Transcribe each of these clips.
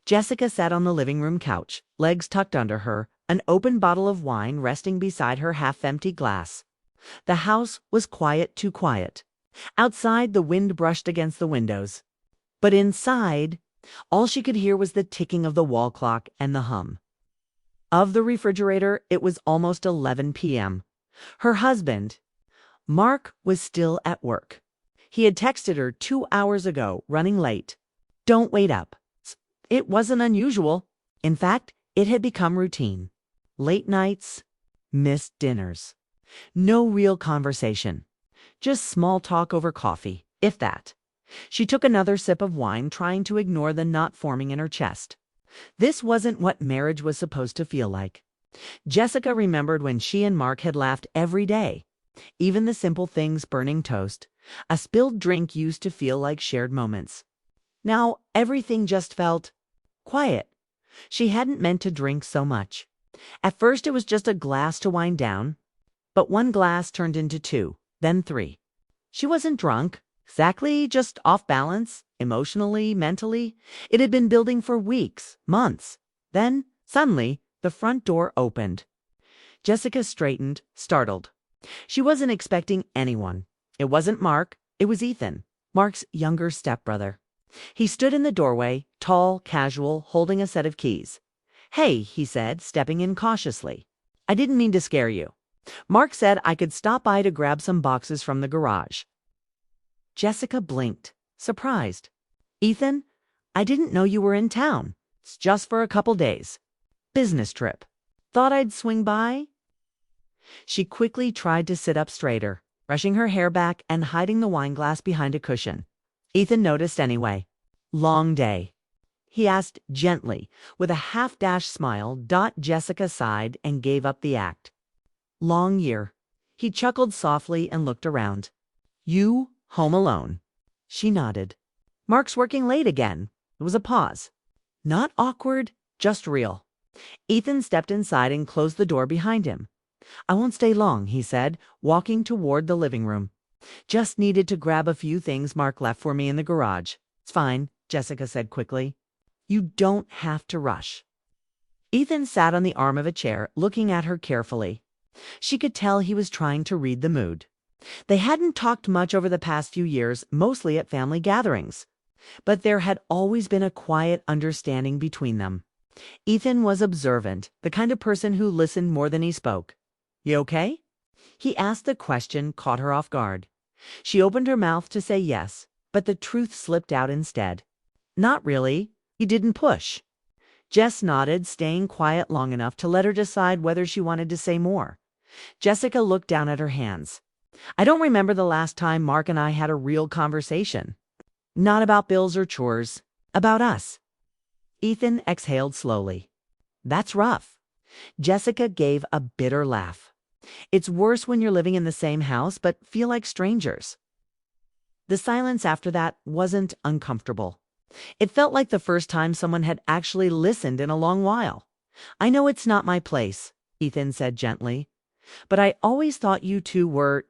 Jessica sat on the living room couch, legs tucked under her, an open bottle of wine resting beside her half-empty glass. The house was quiet, too quiet. Outside, the wind brushed against the windows. But inside, all she could hear was the ticking of the wall clock and the hum of the refrigerator. It was almost 11 p.m. Her husband, Mark, was still at work. He had texted her 2 hours ago, running late. "Don't wait up." It wasn't unusual. In fact, it had become routine. Late nights, missed dinners. No real conversation. Just small talk over coffee, if that. She took another sip of wine, trying to ignore the knot forming in her chest. This wasn't what marriage was supposed to feel like. Jessica remembered when she and Mark had laughed every day. Even the simple things, burning toast, a spilled drink, used to feel like shared moments. Now everything just felt quiet. She hadn't meant to drink so much. At first it was just a glass to wind down, but one glass turned into 2, then 3. She wasn't drunk, exactly, just off balance, emotionally, mentally. It had been building for weeks, months. Then, suddenly, the front door opened. Jessica straightened, startled. She wasn't expecting anyone. It wasn't Mark, it was Ethan, Mark's younger stepbrother. He stood in the doorway, tall, casual, holding a set of keys. "Hey," he said, stepping in cautiously. "I didn't mean to scare you. Mark said I could stop by to grab some boxes from the garage." Jessica blinked, surprised. "Ethan, I didn't know you were in town. It's just for a couple days. Business trip. Thought I'd swing by." She quickly tried to sit up straighter, brushing her hair back and hiding the wine glass behind a cushion. Ethan noticed anyway. "Long day?" he asked gently, with a half-dash smile. Jessica sighed and gave up the act. "Long year." He chuckled softly and looked around. "You home alone?" She nodded. "Mark's working late again." There was a pause. Not awkward, just real. Ethan stepped inside and closed the door behind him. "I won't stay long," he said, walking toward the living room. "Just needed to grab a few things Mark left for me in the garage." "It's fine," Jessica said quickly. "You don't have to rush." Ethan sat on the arm of a chair, looking at her carefully. She could tell he was trying to read the mood. They hadn't talked much over the past few years, mostly at family gatherings. But there had always been a quiet understanding between them. Ethan was observant, the kind of person who listened more than he spoke. "You okay?" He asked the question, caught her off guard. She opened her mouth to say yes, but the truth slipped out instead. "Not really." He didn't push. Jess nodded, staying quiet long enough to let her decide whether she wanted to say more. Jessica looked down at her hands. "I don't remember the last time Mark and I had a real conversation. Not about bills or chores. About us." Ethan exhaled slowly. "That's rough." Jessica gave a bitter laugh. "It's worse when you're living in the same house but feel like strangers." The silence after that wasn't uncomfortable. It felt like the first time someone had actually listened in a long while. "I know it's not my place," Ethan said gently, "but I always thought you two were ...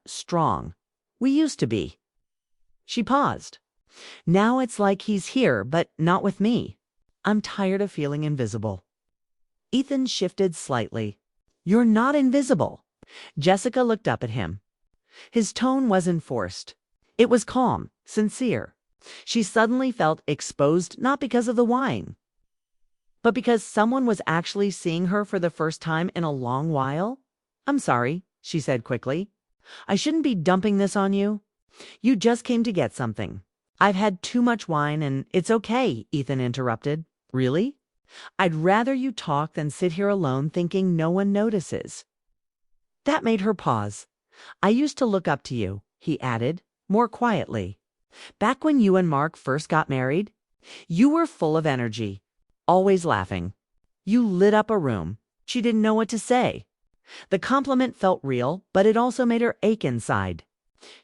strong. We used to be." She paused. "Now it's like he's here, but not with me. I'm tired of feeling invisible." Ethan shifted slightly. "You're not invisible." Jessica looked up at him. His tone wasn't forced. It was calm, sincere. She suddenly felt exposed, not because of the wine, but because someone was actually seeing her for the first time in a long while. "I'm sorry," she said quickly. "I shouldn't be dumping this on you. You just came to get something." "I've had too much wine and it's okay," Ethan interrupted. "Really? I'd rather you talk than sit here alone thinking no one notices." That made her pause. "I used to look up to you," he added, more quietly. "Back when you and Mark first got married, you were full of energy, always laughing. You lit up a room." She didn't know what to say. The compliment felt real, but it also made her ache inside.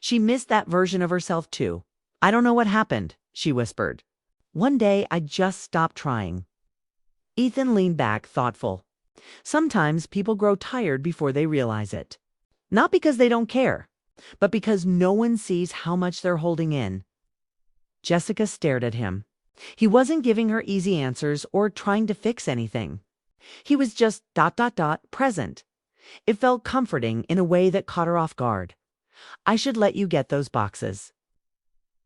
She missed that version of herself too. "I don't know what happened," she whispered. "One day I just stopped trying." Ethan leaned back, thoughtful. Sometimes people grow tired before they realize it. Not because they don't care, but because no one sees how much they're holding in. Jessica stared at him. He wasn't giving her easy answers or trying to fix anything. He was just ... present. It felt comforting in a way that caught her off guard. "I should let you get those boxes,"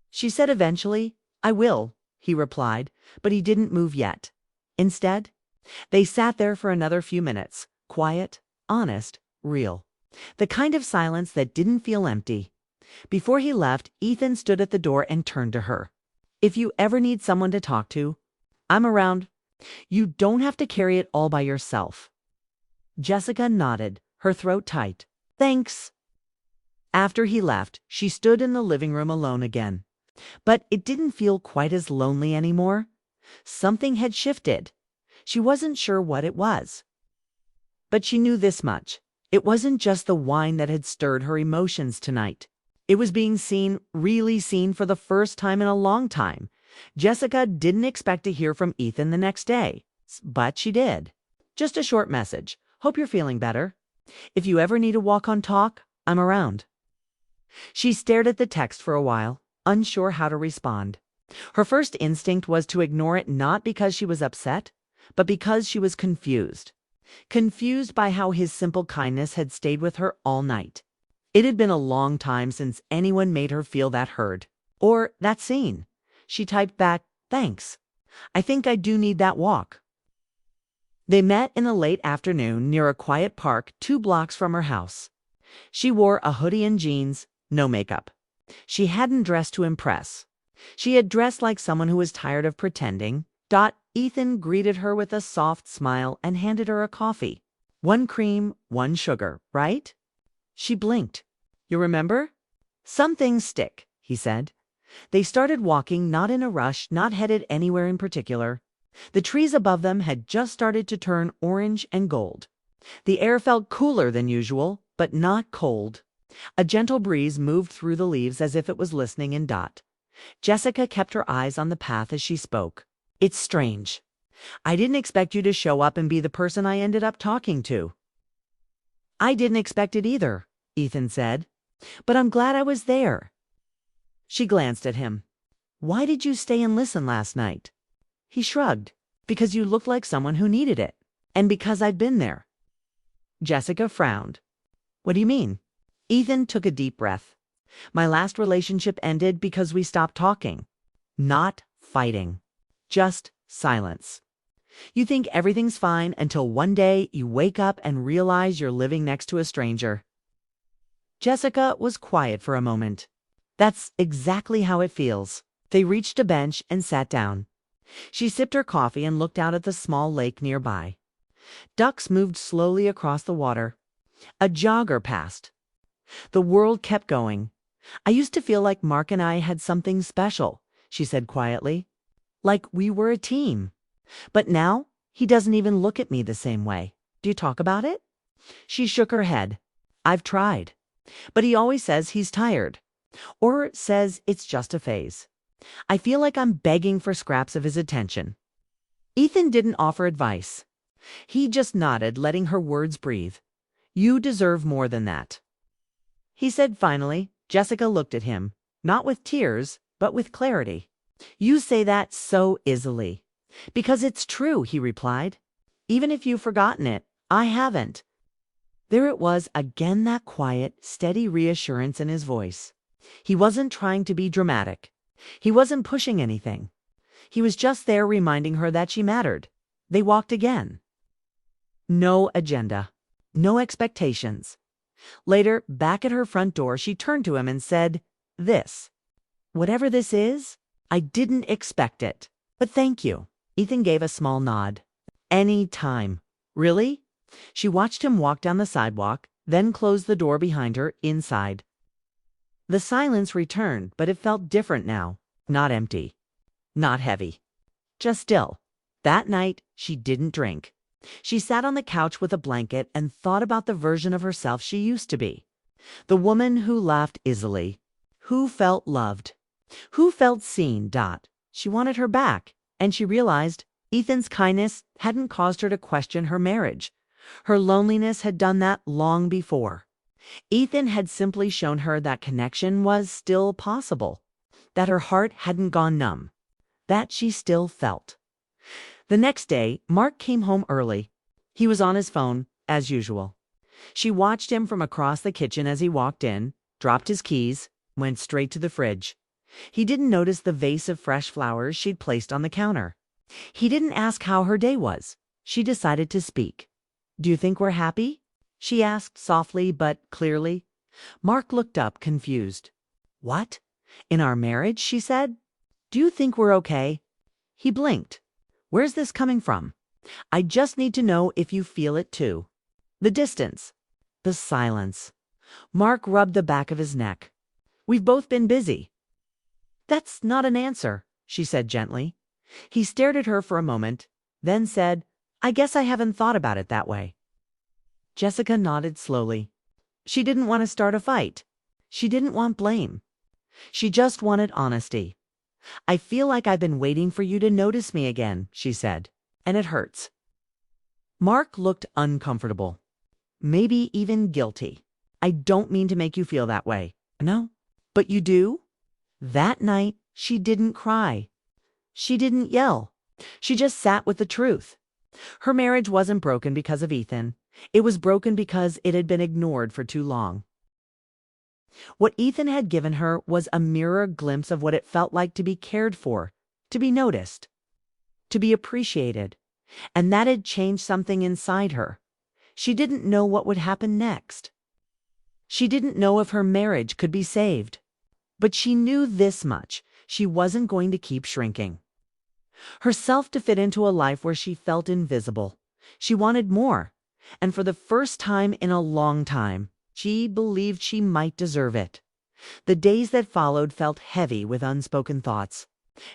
she said eventually. "I will," he replied, but he didn't move yet. Instead, they sat there for another few minutes, quiet, honest, real. The kind of silence that didn't feel empty. Before he left, Ethan stood at the door and turned to her. "If you ever need someone to talk to, I'm around. You don't have to carry it all by yourself." Jessica nodded, her throat tight. "Thanks." After he left, she stood in the living room alone again. But it didn't feel quite as lonely anymore. Something had shifted. She wasn't sure what it was. But she knew this much. It wasn't just the wine that had stirred her emotions tonight. It was being seen, really seen for the first time in a long time. Jessica didn't expect to hear from Ethan the next day, but she did. Just a short message. "Hope you're feeling better. If you ever need a walk on talk, I'm around." She stared at the text for a while, unsure how to respond. Her first instinct was to ignore it, not because she was upset, but because she was confused. Confused by how his simple kindness had stayed with her all night. It had been a long time since anyone made her feel that heard. Or that seen. She typed back, "Thanks. I think I do need that walk." They met in the late afternoon near a quiet park 2 blocks from her house. She wore a hoodie and jeans, no makeup. She hadn't dressed to impress. She had dressed like someone who was tired of pretending. Ethan greeted her with a soft smile and handed her a coffee. "1 cream, 1 sugar, right?" She blinked. "You remember?" "Some things stick," he said. They started walking, not in a rush, not headed anywhere in particular. The trees above them had just started to turn orange and gold. The air felt cooler than usual, but not cold. A gentle breeze moved through the leaves as if it was listening in . Jessica kept her eyes on the path as she spoke. "It's strange. I didn't expect you to show up and be the person I ended up talking to." "I didn't expect it either," Ethan said. "But I'm glad I was there." She glanced at him. "Why did you stay and listen last night?" He shrugged. "Because you looked like someone who needed it. And because I've been there." Jessica frowned. "What do you mean?" Ethan took a deep breath. "My last relationship ended because we stopped talking. Not fighting. Just silence. You think everything's fine until one day you wake up and realize you're living next to a stranger." Jessica was quiet for a moment. "That's exactly how it feels." They reached a bench and sat down. She sipped her coffee and looked out at the small lake nearby. Ducks moved slowly across the water. A jogger passed. The world kept going. "I used to feel like Mark and I had something special," she said quietly. "Like we were a team. But now he doesn't even look at me the same way. Do you talk about it?" She shook her head. "I've tried. But he always says he's tired. Or says it's just a phase. I feel like I'm begging for scraps of his attention." Ethan didn't offer advice. He just nodded, letting her words breathe. "You deserve more than that," he said finally. Jessica looked at him, not with tears, but with clarity. "You say that so easily." "Because it's true," he replied. "Even if you've forgotten it, I haven't." There it was again, that quiet, steady reassurance in his voice. He wasn't trying to be dramatic. He wasn't pushing anything. He was just there reminding her that she mattered. They walked again. No agenda. No expectations. Later, back at her front door, she turned to him and said, "This. Whatever this is, I didn't expect it. But thank you." Ethan gave a small nod. "Any time." "Really?" She watched him walk down the sidewalk, then close the door behind her, inside. The silence returned, but it felt different now. Not empty. Not heavy. Just still. That night, she didn't drink. She sat on the couch with a blanket and thought about the version of herself she used to be. The woman who laughed easily. Who felt loved. Who felt seen. She wanted her back, and she realized Ethan's kindness hadn't caused her to question her marriage. Her loneliness had done that long before. Ethan had simply shown her that connection was still possible, that her heart hadn't gone numb, that she still felt. The next day, Mark came home early. He was on his phone, as usual. She watched him from across the kitchen as he walked in, dropped his keys, went straight to the fridge. He didn't notice the vase of fresh flowers she'd placed on the counter. He didn't ask how her day was. She decided to speak. "Do you think we're happy?" she asked softly but clearly. Mark looked up, confused. "What? In our marriage?" she said. "Do you think we're okay?" He blinked. "Where's this coming from? I just need to know if you feel it too." The distance. The silence. Mark rubbed the back of his neck. "We've both been busy." "That's not an answer," she said gently. He stared at her for a moment, then said, "I guess I haven't thought about it that way." Jessica nodded slowly. She didn't want to start a fight. She didn't want blame. She just wanted honesty. "I feel like I've been waiting for you to notice me again," she said, "and it hurts." Mark looked uncomfortable. Maybe even guilty. "I don't mean to make you feel that way." "No, but you do?" That night, she didn't cry. She didn't yell. She just sat with the truth. Her marriage wasn't broken because of Ethan. It was broken because it had been ignored for too long. What Ethan had given her was a mirror glimpse of what it felt like to be cared for, to be noticed, to be appreciated, and that had changed something inside her. She didn't know what would happen next. She didn't know if her marriage could be saved. But she knew this much: she wasn't going to keep shrinking herself to fit into a life where she felt invisible. She wanted more, and for the first time in a long time, she believed she might deserve it. The days that followed felt heavy with unspoken thoughts.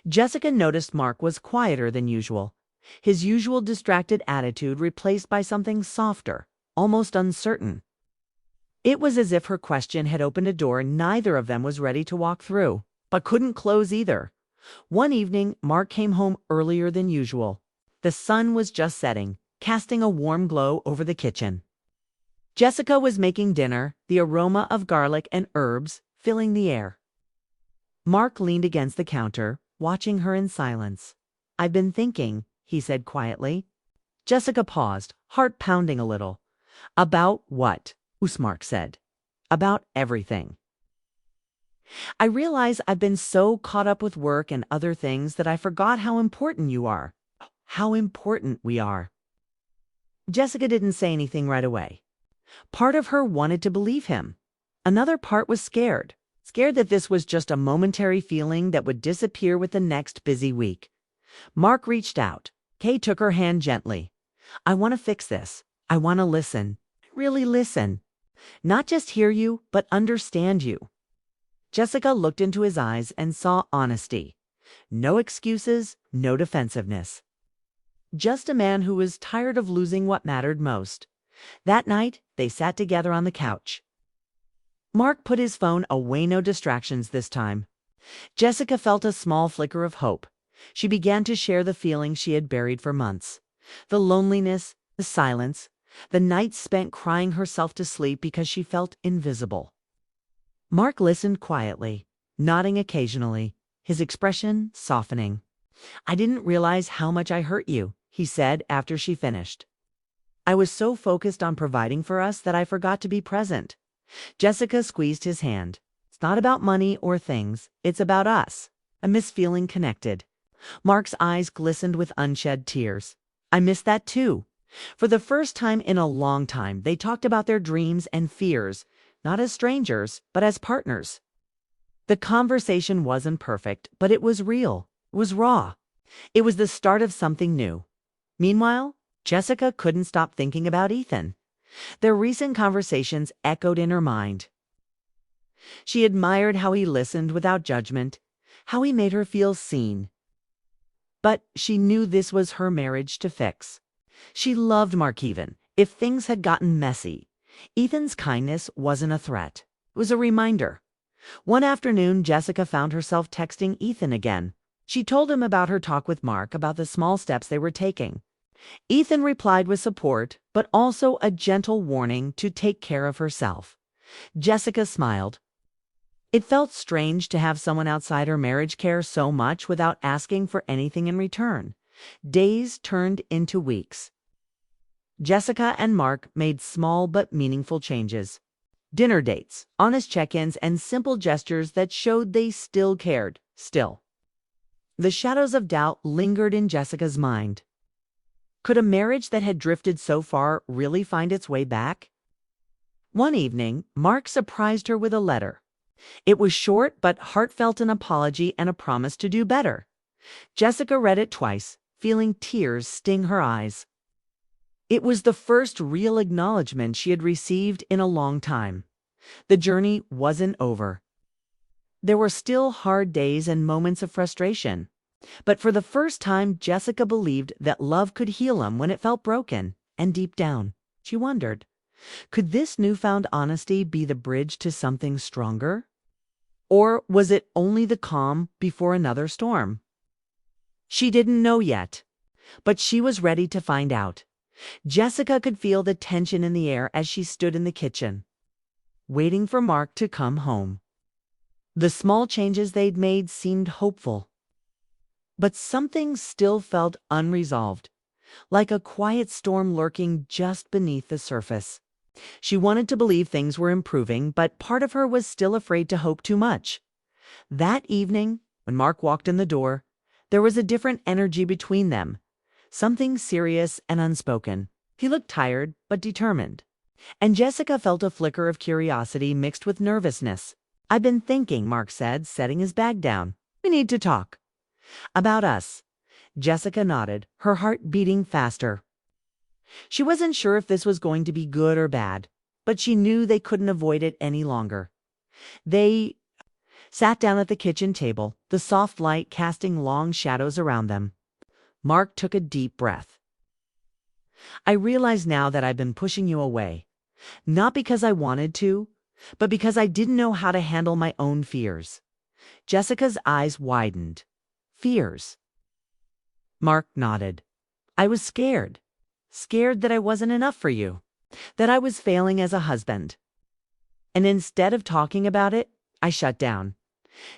Jessica noticed Mark was quieter than usual, his usual distracted attitude replaced by something softer, almost uncertain. It was as if her question had opened a door neither of them was ready to walk through, but couldn't close either. One evening, Mark came home earlier than usual. The sun was just setting, casting a warm glow over the kitchen. Jessica was making dinner, the aroma of garlic and herbs filling the air. Mark leaned against the counter, watching her in silence. "I've been thinking," he said quietly. Jessica paused, heart pounding a little. "About what?" Mark said. "About everything. I realize I've been so caught up with work and other things that I forgot how important you are. How important we are." Jessica didn't say anything right away. Part of her wanted to believe him. Another part was scared that this was just a momentary feeling that would disappear with the next busy week. Mark reached out. Kay took her hand gently. "I want to fix this. I want to listen. Really listen. Not just hear you, but understand you." Jessica looked into his eyes and saw honesty. No excuses, no defensiveness. Just a man who was tired of losing what mattered most. That night, they sat together on the couch. Mark put his phone away, no distractions this time. Jessica felt a small flicker of hope. She began to share the feelings she had buried for months. The loneliness, the silence, the nights spent crying herself to sleep because she felt invisible. Mark listened quietly, nodding occasionally, his expression softening. "I didn't realize how much I hurt you," he said after she finished. "I was so focused on providing for us that I forgot to be present." Jessica squeezed his hand. "It's not about money or things. It's about us. I miss feeling connected." Mark's eyes glistened with unshed tears. "I miss that too." For the first time in a long time, they talked about their dreams and fears, not as strangers, but as partners. The conversation wasn't perfect, but it was real. It was raw. It was the start of something new. Meanwhile, Jessica couldn't stop thinking about Ethan. Their recent conversations echoed in her mind. She admired how he listened without judgment, how he made her feel seen. But she knew this was her marriage to fix. She loved Mark even if things had gotten messy. Ethan's kindness wasn't a threat. It was a reminder. One afternoon, Jessica found herself texting Ethan again. She told him about her talk with Mark, about the small steps they were taking. Ethan replied with support, but also a gentle warning to take care of herself. Jessica smiled. It felt strange to have someone outside her marriage care so much without asking for anything in return. Days turned into weeks. Jessica and Mark made small but meaningful changes. Dinner dates, honest check-ins, and simple gestures that showed they still cared. Still, the shadows of doubt lingered in Jessica's mind. Could a marriage that had drifted so far really find its way back? One evening, Mark surprised her with a letter. It was short but heartfelt, an apology and a promise to do better. Jessica read it twice, feeling tears sting her eyes. It was the first real acknowledgement she had received in a long time. The journey wasn't over. There were still hard days and moments of frustration. But for the first time, Jessica believed that love could heal him when it felt broken. And deep down, she wondered, could this newfound honesty be the bridge to something stronger? Or was it only the calm before another storm? She didn't know yet, but she was ready to find out. Jessica could feel the tension in the air as she stood in the kitchen, waiting for Mark to come home. The small changes they'd made seemed hopeful. But something still felt unresolved, like a quiet storm lurking just beneath the surface. She wanted to believe things were improving, but part of her was still afraid to hope too much. That evening, when Mark walked in the door, there was a different energy between them, something serious and unspoken. He looked tired but determined, and Jessica felt a flicker of curiosity mixed with nervousness. "I've been thinking," Mark said, setting his bag down. "We need to talk." "About us." Jessica nodded, her heart beating faster. She wasn't sure if this was going to be good or bad, but she knew they couldn't avoid it any longer. They sat down at the kitchen table, the soft light casting long shadows around them. Mark took a deep breath. "I realize now that I've been pushing you away, not because I wanted to, but because I didn't know how to handle my own fears." Jessica's eyes widened. "Fears?" Mark nodded. "I was scared. Scared that I wasn't enough for you, that I was failing as a husband. And instead of talking about it, I shut down."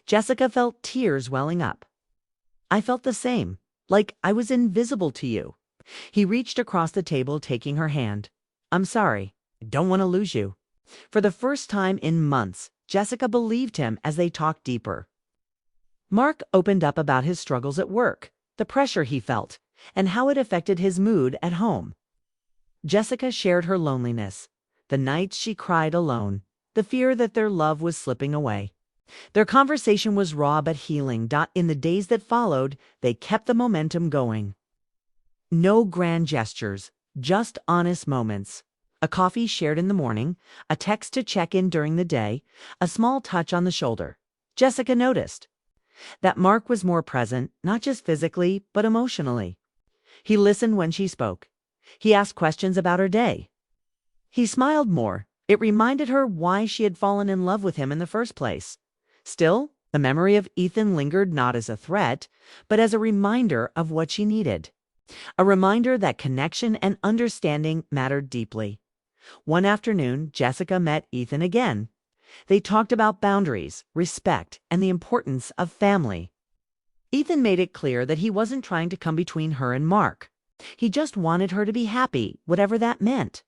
Jessica felt tears welling up. "I felt the same, like I was invisible to you." He reached across the table, taking her hand. "I'm sorry. I don't want to lose you." For the first time in months, Jessica believed him as they talked deeper. Mark opened up about his struggles at work, the pressure he felt, and how it affected his mood at home. Jessica shared her loneliness, the nights she cried alone, the fear that their love was slipping away. Their conversation was raw but healing. In the days that followed, they kept the momentum going. No grand gestures, just honest moments. A coffee shared in the morning, a text to check in during the day, a small touch on the shoulder. Jessica noticed that Mark was more present, not just physically, but emotionally. He listened when she spoke. He asked questions about her day. He smiled more. It reminded her why she had fallen in love with him in the first place. Still, the memory of Ethan lingered, not as a threat, but as a reminder of what she needed. A reminder that connection and understanding mattered deeply. One afternoon, Jessica met Ethan again. They talked about boundaries, respect, and the importance of family. Ethan made it clear that he wasn't trying to come between her and Mark. He just wanted her to be happy, whatever that meant.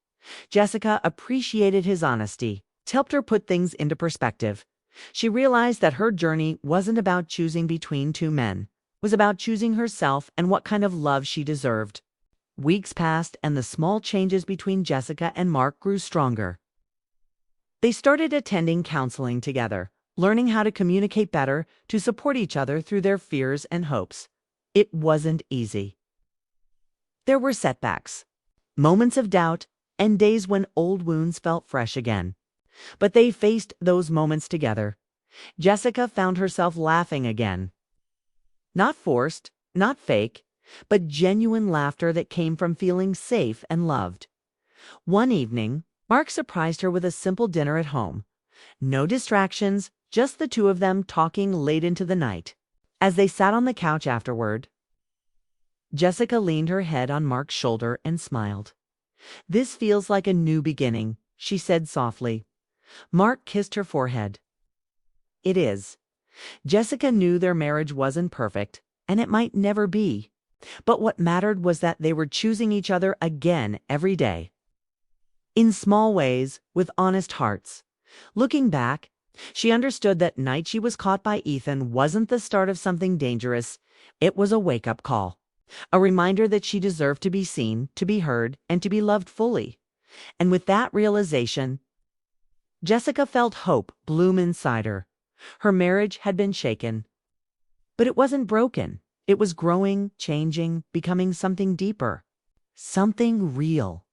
Jessica appreciated his honesty. It helped her put things into perspective. She realized that her journey wasn't about choosing between two men. It was about choosing herself and what kind of love she deserved. Weeks passed, and the small changes between Jessica and Mark grew stronger. They started attending counseling together, learning how to communicate better, to support each other through their fears and hopes. It wasn't easy. There were setbacks, moments of doubt, and days when old wounds felt fresh again. But they faced those moments together. Jessica found herself laughing again. Not forced, not fake, but genuine laughter that came from feeling safe and loved. One evening, Mark surprised her with a simple dinner at home. No distractions, just the two of them talking late into the night. As they sat on the couch afterward, Jessica leaned her head on Mark's shoulder and smiled. "This feels like a new beginning," she said softly. Mark kissed her forehead. It is. Jessica knew their marriage wasn't perfect, and it might never be. But what mattered was that they were choosing each other again every day. In small ways, with honest hearts. Looking back, she understood that night she was caught by Ethan wasn't the start of something dangerous. It was a wake-up call. A reminder that she deserved to be seen, to be heard, and to be loved fully. And with that realization, Jessica felt hope bloom inside her. Her marriage had been shaken, but it wasn't broken. It was growing, changing, becoming something deeper. Something real.